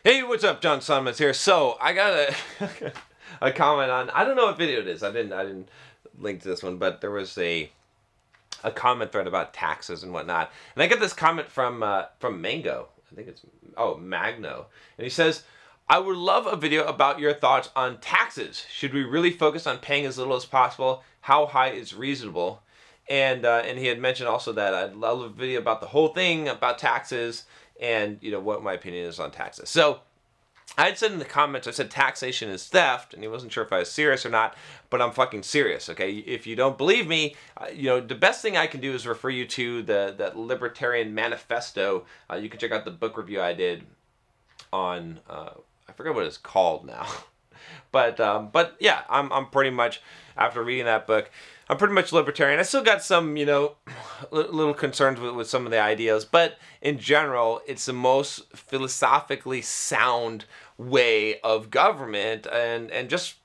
Hey, what's up? John Sonmez here. So I got a comment on, I don't know what video it is. I didn't link to this one, but there was a comment thread about taxes and whatnot, and I get this comment from Mango. I think it's Magno, and he says, "I would love a video about your thoughts on taxes. Should we really focus on paying as little as possible? How high is reasonable?" And he had mentioned also that I'd love a video about the whole thing about taxes and what my opinion is on taxes. So I had said in the comments, I said taxation is theft, and he wasn't sure if I was serious or not, but I'm fucking serious, okay? If you don't believe me, the best thing I can do is refer you to that Libertarian Manifesto. You can check out the book review I did on, I forget what it's called now. But yeah, I'm pretty much, after reading that book, I'm pretty much libertarian. I still got some, little concerns with some of the ideas, but in general, it's the most philosophically sound way of government and just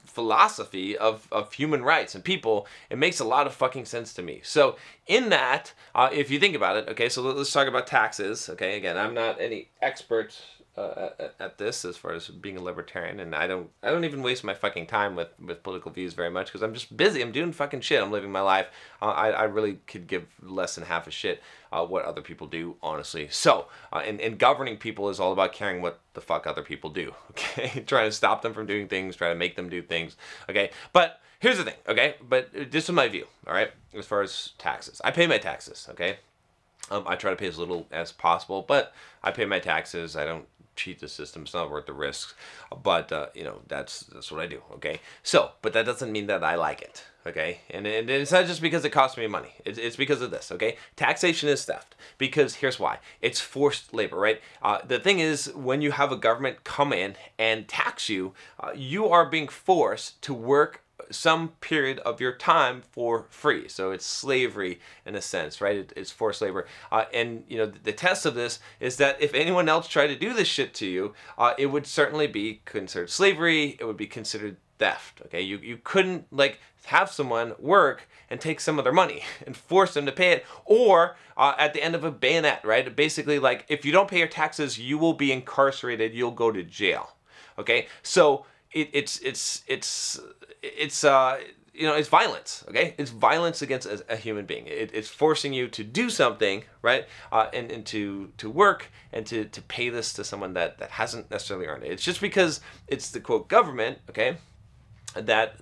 philosophy of human rights and people. It makes a lot of fucking sense to me. So in that, if you think about it, okay, so let's talk about taxes. Okay, again, I'm not any expert at this as far as being a libertarian, and I don't even waste my fucking time with political views very much because I'm just busy. I'm doing fucking shit. I'm living my life. I really could give less than half a shit what other people do, honestly. So and governing people is all about caring what the fuck other people do. Okay, trying to stop them from doing things, trying to make them do things. Okay, but here's the thing. Okay, but this is my view. All right, as far as taxes, I pay my taxes. Okay, I try to pay as little as possible, but I pay my taxes. I don't cheat the system. It's not worth the risks, but that's what I do. Okay, so but that doesn't mean that I like it. Okay, and it's not just because it costs me money. It's because of this. Okay, taxation is theft because here's why: it's forced labor, right? The thing is, when you have a government come in and tax you, you are being forced to work some period of your time for free. So it's slavery in a sense, right? It's forced labor. And the test of this is that if anyone else tried to do this shit to you, it would certainly be considered slavery. It would be considered theft. Okay, you couldn't have someone work and take some of their money and force them to pay it, or at the end of a bayonet, right? Basically, if you don't pay your taxes, you will be incarcerated. You'll go to jail. Okay, so it's violence. Okay, it's violence against a human being. It's forcing you to do something, right? And to work and to pay this to someone that hasn't necessarily earned it. It's just because it's the quote government, okay, that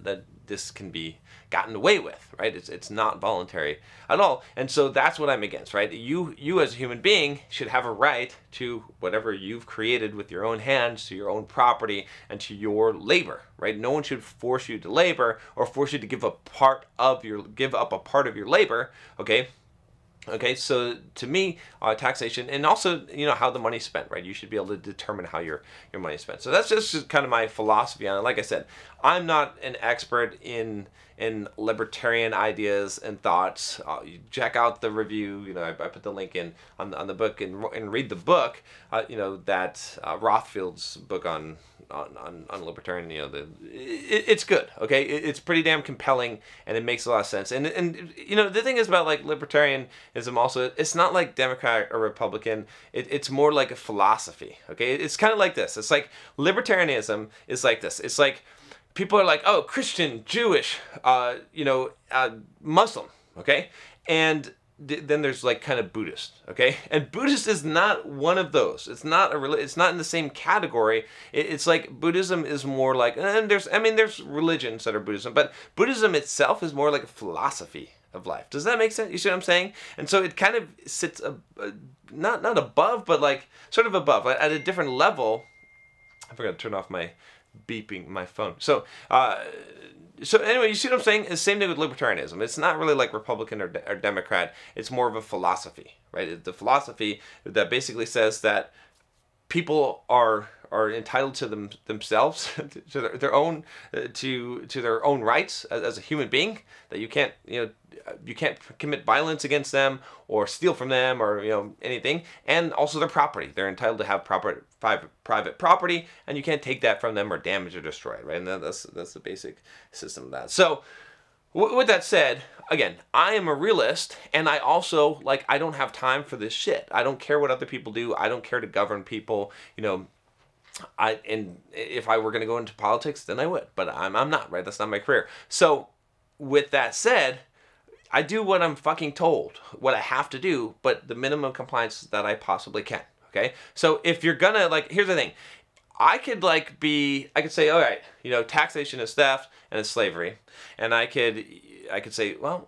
this can be gotten away with, right? It's not voluntary at all, and so that's what I'm against, right? You as a human being should have a right to whatever you've created with your own hands, to your own property, and to your labor, right? No one should force you to labor or force you to give up a part of your labor, okay? Okay, so to me, taxation, and also how the money's spent, right? You should be able to determine how your money's spent. So that's just kind of my philosophy on it. Like I said, I'm not an expert in libertarian ideas and thoughts. You check out the review. I put the link in on the book and read the book. That Rothfield's book on libertarian. It's good. Okay, it's pretty damn compelling, and it makes a lot of sense. And the thing is about libertarianism also, it's not like Democrat or Republican. It's more like a philosophy. Okay, it's kind of like this. It's like libertarianism is like this. It's like people are like, oh, Christian, Jewish, Muslim, okay? And then there's kind of Buddhist, okay? And Buddhist is not one of those. It's not it's not in the same category. It's like Buddhism is more like, and there's religions that are Buddhism, but Buddhism itself is more like a philosophy of life. Does that make sense? You see what I'm saying? And so it kind of sits not above, but sort of above, at a different level. I forgot to turn off my beeping my phone. So anyway, you see what I'm saying? It's the same thing with libertarianism. It's not really like Republican or Democrat. It's more of a philosophy, right? It's the philosophy that basically says that people are entitled to themselves, to their own rights as a human being. That you can't commit violence against them or steal from them or anything. And also their property. They're entitled to have private property, and you can't take that from them or damage or destroy it, right? And that's the basic system of that. So with that said, again, I am a realist, and I also, I don't have time for this shit. I don't care what other people do. I don't care to govern people. And if I were going to go into politics, then I would, but I'm not, right? That's not my career. So with that said, I do what I'm fucking told, what I have to do, but the minimum compliance that I possibly can. Okay. So if you're gonna, like, here's the thing. I could say, all right, taxation is theft and it's slavery. And I could say, well,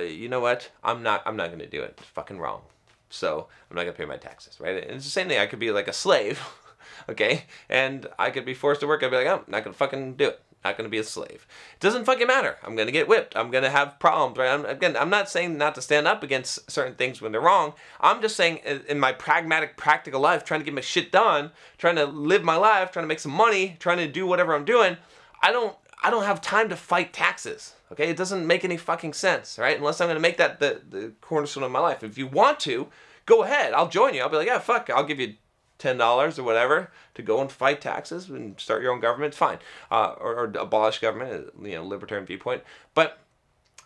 you know what? I'm not going to do it. It's fucking wrong. So I'm not going to pay my taxes, right? And it's the same thing. I could be like a slave, okay? And I could be forced to work. I'd be like, oh, I'm not going to fucking do it. Not going to be a slave. It doesn't fucking matter. I'm going to get whipped. I'm going to have problems, right? I'm not saying not to stand up against certain things when they're wrong. I'm just saying in my pragmatic, practical life, trying to get my shit done, trying to live my life, trying to make some money, trying to do whatever I'm doing, I don't have time to fight taxes, okay? It doesn't make any fucking sense, right? Unless I'm going to make that the cornerstone of my life. If you want to, go ahead. I'll join you. I'll be like, yeah, fuck, I'll give you $10 or whatever to go and fight taxes and start your own government. It's fine. Or abolish government, libertarian viewpoint. But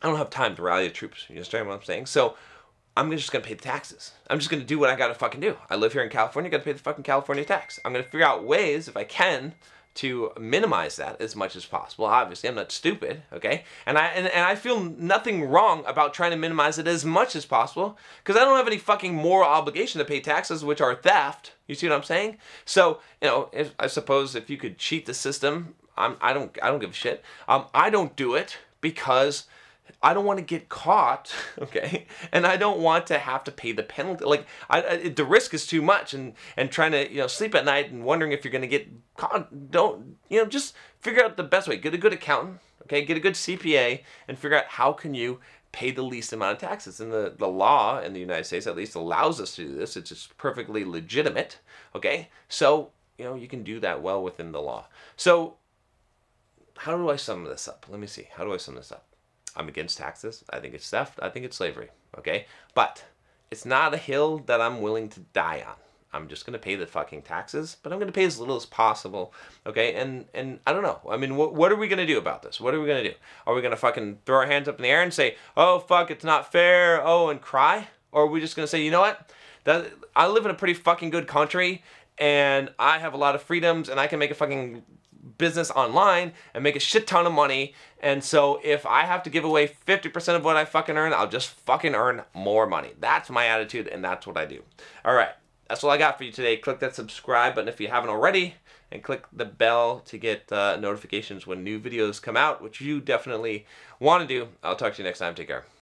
I don't have time to rally the troops. You understand what I'm saying? So I'm just going to pay the taxes. I'm just going to do what I got to fucking do. I live here in California. Got to pay the fucking California tax. I'm going to figure out ways, if I can, to minimize that as much as possible. Obviously, I'm not stupid, okay? And I feel nothing wrong about trying to minimize it as much as possible, because I don't have any fucking moral obligation to pay taxes, which are theft. You see what I'm saying? So, I suppose if you could cheat the system, I don't give a shit. I don't do it because I don't want to get caught, okay? And I don't want to have to pay the penalty. Like, the risk is too much, and trying to, sleep at night and wondering if you're going to get caught. Just figure out the best way. Get a good accountant, okay? Get a good CPA and figure out how can you pay the least amount of taxes. And the law in the United States at least allows us to do this. It's just perfectly legitimate, okay? So, you can do that well within the law. So, how do I sum this up? Let me see. How do I sum this up? I'm against taxes. I think it's theft. I think it's slavery. Okay? But it's not a hill that I'm willing to die on. I'm just going to pay the fucking taxes, but I'm going to pay as little as possible. Okay? And I don't know. I mean, what are we going to do about this? What are we going to do? Are we going to fucking throw our hands up in the air and say, oh, fuck, it's not fair, and cry? Or are we just going to say, you know what? I live in a pretty fucking good country, and I have a lot of freedoms, and I can make a fucking business online and make a shit ton of money, and so if I have to give away 50% of what I fucking earn, I'll just fucking earn more money. That's my attitude, and that's what I do. Alright, that's all I got for you today. Click that subscribe button if you haven't already, and click the bell to get notifications when new videos come out, which you definitely want to do. I'll talk to you next time. Take care.